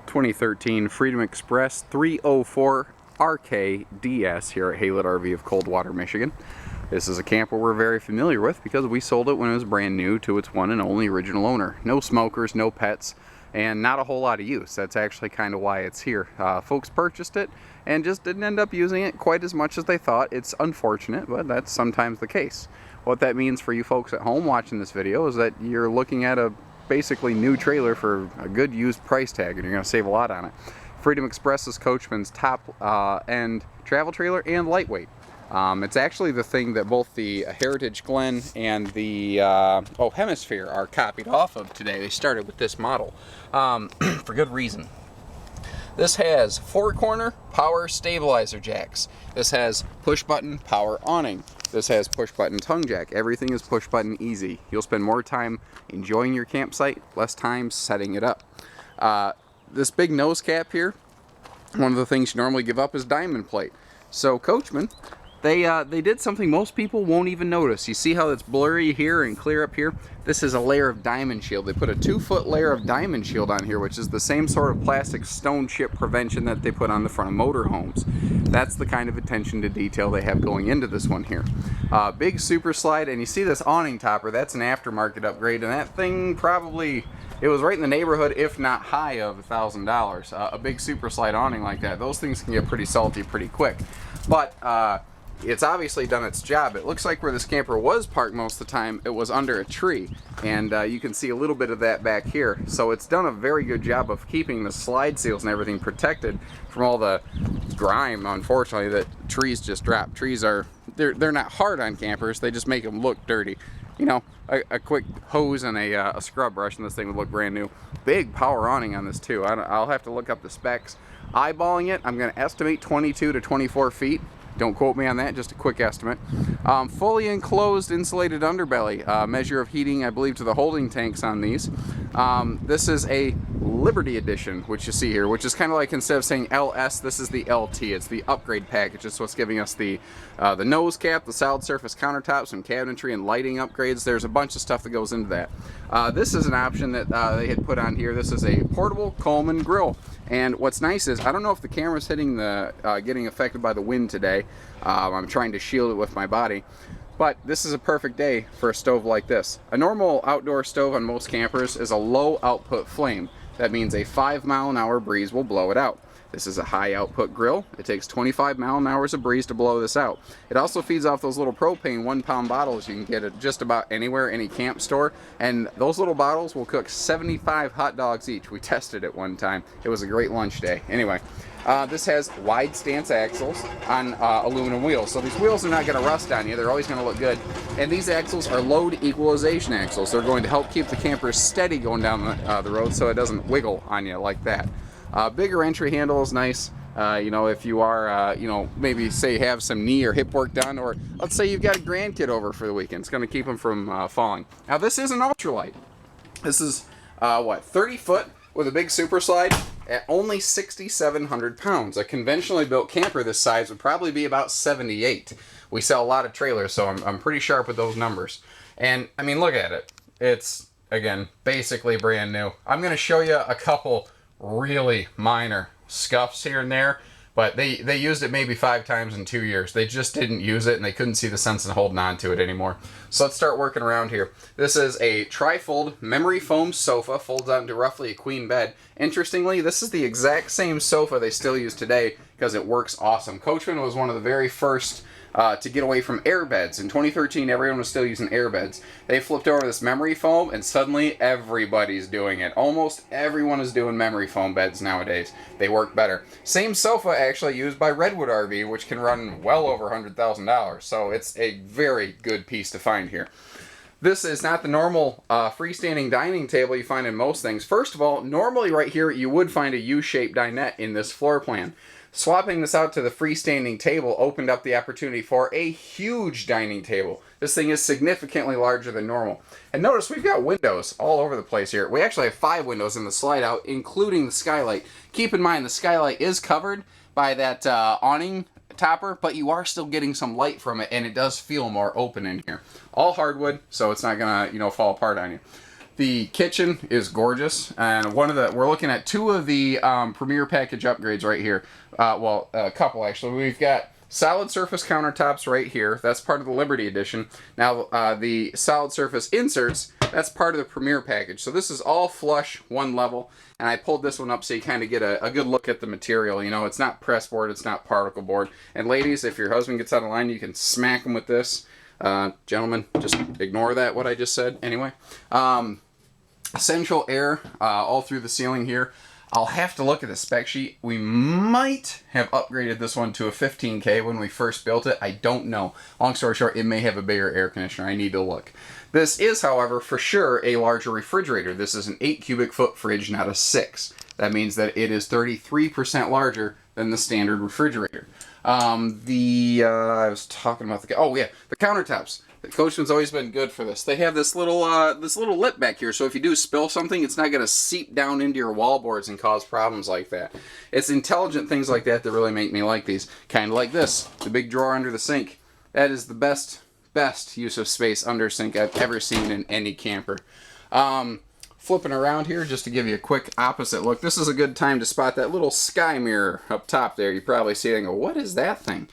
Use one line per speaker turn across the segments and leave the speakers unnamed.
2013 Freedom Express 304 RKDS here at Haylet RV of Coldwater, Michigan. This is a camper we're very familiar with because we sold it when it was brand new to its one and only original owner. No smokers, no pets, and not a whole lot of use. That's actually kind of why it's here. Folks purchased it and just didn't end up using it quite as much as they thought. It's unfortunate, but that's sometimes the case. What that means for you folks at home watching this video is that you're looking at a basically new trailer for a good used price tag, and you're going to save a lot on it. Freedom Express is Coachmen's top end travel trailer and lightweight. It's actually the thing that both the Heritage Glen and the Hemisphere are copied off of today. They started with this model for good reason. This has 4-corner power stabilizer jacks. This has push button power awning. This has push button tongue jack. Everything is push button easy. You'll spend more time enjoying your campsite, less time setting it up. This big nose cap here, one of the things you normally give up is diamond plate. So Coachmen, they did something most people won't even notice. You see how it's blurry here and clear up here? This is a layer of diamond shield. They put a 2-foot layer of diamond shield on here, which is the same sort of plastic stone chip prevention that they put on the front of motorhomes. That's the kind of attention to detail they have going into this one here. Big super slide, and you see this awning topper, that's an aftermarket upgrade, and that thing probably, it was right in the neighborhood, if not high of $1,000. A big super slide awning like that, those things can get pretty salty pretty quick. But it's obviously done its job. It looks like where this camper was parked most of the time, it was under a tree, and you can see a little bit of that back here. So it's done a very good job of keeping the slide seals and everything protected from all the grime, unfortunately, that trees just drop. Trees are, they're not hard on campers, they just make them look dirty. You know, a quick hose and a scrub brush and this thing would look brand new. Big power awning on this too. I'll have to look up the specs. Eyeballing it, I'm going to estimate 22 to 24 feet. Don't quote me on that, just a quick estimate. Fully enclosed insulated underbelly. Measure of heating, I believe, to the holding tanks on these. This is a Liberty Edition, which you see here, which is kind of like, instead of saying LS, this is the LT. It's the upgrade package. It's what's giving us the nose cap, the solid surface countertop, some cabinetry and lighting upgrades. There's a bunch of stuff that goes into that. This is an option that they had put on here. This is a portable Coleman grill. And what's nice is, I don't know if the camera's hitting the, getting affected by the wind today. I'm trying to shield it with my body. But this is a perfect day for a stove like this. A normal outdoor stove on most campers is a low output flame. That means a 5-mile-an-hour breeze will blow it out. This is a high output grill. It takes 25 mile-an-hours of breeze to blow this out. It also feeds off those little propane 1-pound bottles you can get at just about anywhere, any camp store. And those little bottles will cook 75 hot dogs each. We tested it one time. It was a great lunch day. Anyway, this has wide stance axles on aluminum wheels. So these wheels are not going to rust on you. They're always going to look good. And these axles are load equalization axles. They're going to help keep the camper steady going down the road so it doesn't wiggle on you like that. Bigger entry handle is nice. You know, if you are, you know, maybe say have some knee or hip work done, or let's say you've got a grandkid over for the weekend. It's going to keep them from falling. Now, this is an ultralight. This is, 30 foot with a big super slide at only 6,700 pounds. A conventionally built camper this size would probably be about 78. We sell a lot of trailers, so I'm pretty sharp with those numbers. And, I mean, look at it. It's, again, basically brand new. I'm going to show you a couple really minor scuffs here and there, but they used it maybe 5 times in 2 years. They just didn't use it, and they couldn't see the sense in holding on to it anymore. So let's start working around here. This is a tri-fold memory foam sofa, folds out into roughly a queen bed. Interestingly, this is the exact same sofa they still use today because it works awesome. Coachmen was one of the very first to get away from air beds. In 2013, everyone was still using air beds. They flipped over this memory foam, and suddenly everybody's doing it. Almost everyone is doing memory foam beds nowadays. They work better. Same sofa actually used by Redwood RV, which can run well over $100,000. So it's a very good piece to find here. This is not the normal freestanding dining table you find in most things. First of all, normally right here you would find a U-shaped dinette in this floor plan. Swapping this out to the freestanding table opened up the opportunity for a huge dining table. This thing is significantly larger than normal. And notice we've got windows all over the place here. We actually have 5 windows in the slide out, including the skylight. Keep in mind the skylight is covered by that awning topper, but you are still getting some light from it, and it does feel more open in here. All hardwood, so it's not gonna, fall apart on you. The kitchen is gorgeous, and we're looking at two of the Premier Package upgrades right here. Well, a couple actually. We've got solid surface countertops right here. That's part of the Liberty Edition. Now, the solid surface inserts, that's part of the Premier Package. So this is all flush, one level, and I pulled this one up so you kind of get a good look at the material. You know, it's not press board, it's not particle board. And ladies, if your husband gets out of line, you can smack him with this. Gentlemen, just ignore that, what I just said. Anyway, central air all through the ceiling here. I'll have to look at the spec sheet. We might have upgraded this one to a 15K when we first built it. I don't know. Long story short, it may have a bigger air conditioner. I need to look. This is, however, for sure a larger refrigerator. This is an 8 cubic foot fridge, not a 6. That means that it is 33% larger than the standard refrigerator. I was talking about the countertops. The Coachmen's always been good for this. They have this little lip back here, so if you do spill something, it's not going to seep down into your wall boards and cause problems like that. It's intelligent things like that that really make me like these. Kind of like this, the big drawer under the sink. That is the best use of space under sink I've ever seen in any camper. Flipping around here, just to give you a quick opposite look, this is a good time to spot that little sky mirror up top there. You probably see it and go, what is that thing?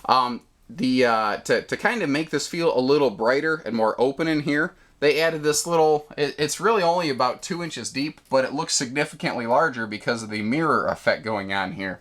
To kind of make this feel a little brighter and more open in here, they added this little, it's really only about 2 inches deep, but it looks significantly larger because of the mirror effect going on here.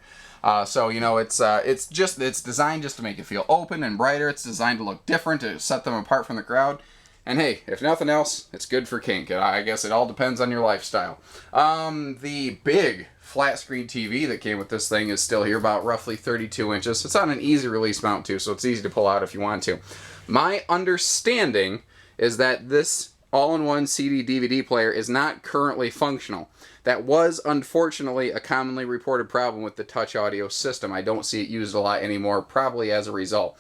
So, you know, it's designed just to make it feel open and brighter. It's designed to look different, to set them apart from the crowd. And hey, if nothing else, it's good for kink. I guess it all depends on your lifestyle. The big flat screen TV that came with this thing is still here, about roughly 32 inches. It's on an easy release mount too, so it's easy to pull out if you want to. My understanding is that this all-in-one CD-DVD player is not currently functional. That was, unfortunately, a commonly reported problem with the touch audio system. I don't see it used a lot anymore, probably as a result.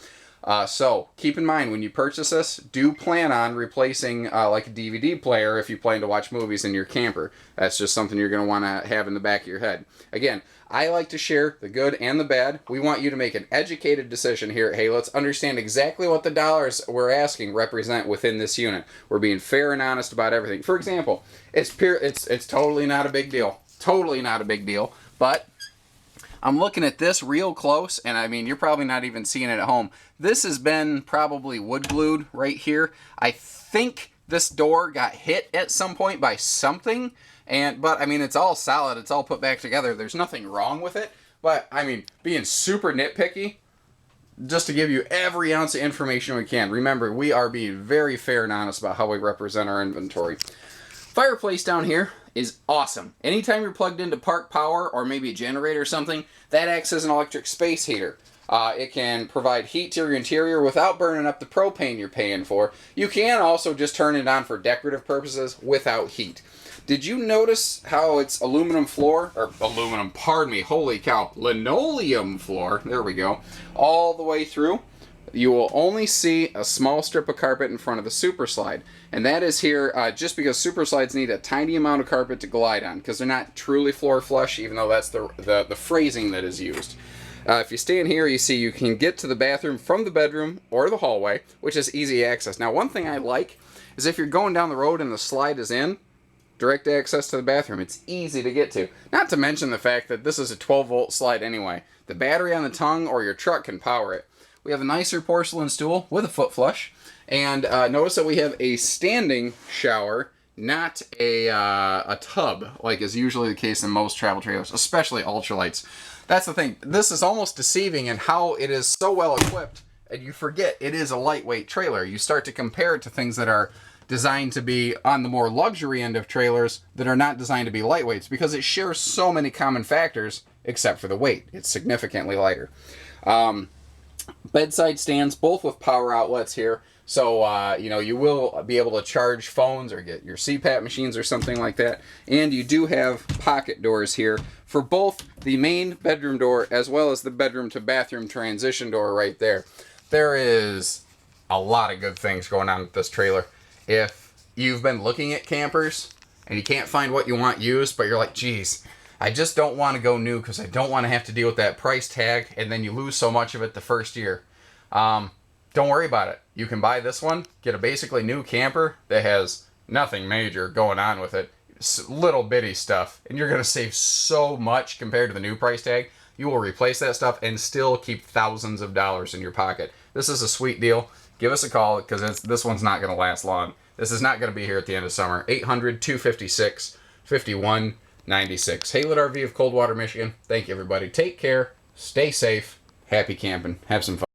So keep in mind, when you purchase this, do plan on replacing like a DVD player if you plan to watch movies in your camper. That's just something you're going to want to have in the back of your head. Again, I like to share the good and the bad. We want you to make an educated decision here. Hey, let's understand exactly what the dollars we're asking represent within this unit. We're being fair and honest about everything. For example, it's totally not a big deal. Totally not a big deal. But I'm looking at this real close, and I mean, you're probably not even seeing it at home. This has been probably wood glued right here. I think this door got hit at some point by something, but I mean, it's all solid. It's all put back together. There's nothing wrong with it. But I mean, being super nitpicky, just to give you every ounce of information we can. Remember, we are being very fair and honest about how we represent our inventory. Fireplace down here is awesome. Anytime you're plugged into park power or maybe a generator or something, that acts as an electric space heater. It can provide heat to your interior without burning up the propane you're paying for. You can also just turn it on for decorative purposes without heat. Did you notice how it's aluminum floor, or aluminum, pardon me, holy cow, linoleum floor, there we go, all the way through? You will only see a small strip of carpet in front of the super slide. And that is here just because super slides need a tiny amount of carpet to glide on, because they're not truly floor flush, even though that's the phrasing that is used. If you stay in here, you see you can get to the bathroom from the bedroom or the hallway, which is easy access. Now, one thing I like is if you're going down the road and the slide is in, direct access to the bathroom. It's easy to get to. Not to mention the fact that this is a 12-volt slide anyway. The battery on the tongue or your truck can power it. We have a nicer porcelain stool with a foot flush. And notice that we have a standing shower, not a tub, like is usually the case in most travel trailers, especially ultralights. That's the thing. This is almost deceiving in how it is so well equipped, and you forget it is a lightweight trailer. You start to compare it to things that are designed to be on the more luxury end of trailers that are not designed to be lightweights, because it shares so many common factors except for the weight. It's significantly lighter. Bedside stands, both with power outlets here. So, you will be able to charge phones or get your CPAP machines or something like that. And you do have pocket doors here for both the main bedroom door as well as the bedroom to bathroom transition door right there. There is a lot of good things going on with this trailer. If you've been looking at campers and you can't find what you want used, but you're like, geez, I just don't want to go new because I don't want to have to deal with that price tag, and then you lose so much of it the first year. Don't worry about it. You can buy this one, get a basically new camper that has nothing major going on with it. Little bitty stuff, and you're going to save so much compared to the new price tag. You will replace that stuff and still keep thousands of dollars in your pocket. This is a sweet deal. Give us a call because this one's not going to last long. This is not going to be here at the end of summer. 800-256-5196. Haylett RV of Coldwater, Michigan. Thank you, everybody. Take care. Stay safe. Happy camping. Have some fun.